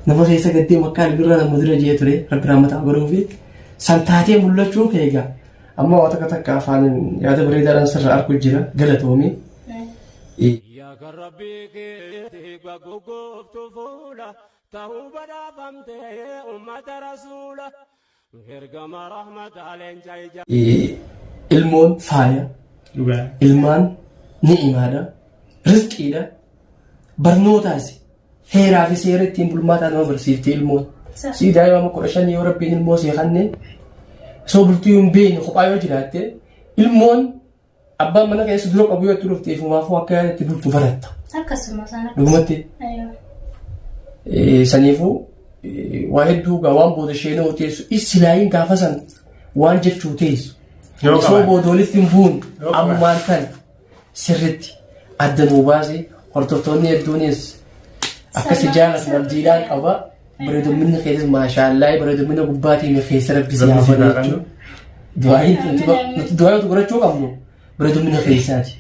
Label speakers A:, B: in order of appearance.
A: nama keessa gaddee makkaa albirra nama dura jee ture rabbi rahmata godhuu fi santaatee mul'achuu keega amma waan takka afaan yaada bareedaadhaan sirra arku jira galatoomii
B: ya rabbi keetii goggooftu fuula ta'uu badhaafamte ummata rasuula ergama rahmataaleen jaija
A: ilmoon faaya ilmaan ni'imaadha rizqiidha barnootaas heeraa fi seera ittiin bulmaataa nama barsiifte ilmoon si daa'ima 15 yoo rabbiin ilmoo see kanneen soo bultii hin beekne kophaa yoo jiraatte ilmoon abbaan mana keessa dura qabu yoo itti dhufteef maafuu akka itti bultu baratta.
C: Akkasuma sana.
A: Dhugumatti. Saniifuu waa hedduu waan booda ishee nama teessu isilaayin gaafa san waan jechuu teessu. Soo booda walitti hin buun ammaan kan sirritti adda nuu baase hordoftoonni hedduunis akkasi jaalatan abdiidhaan qaba. Bareedumminni keessas maashaallah bareedumminna gubbaatiin keessa rabbi siyaasa jechuudha. Du'aayin nuti godhachuu qabnu bareedumminna keessaati.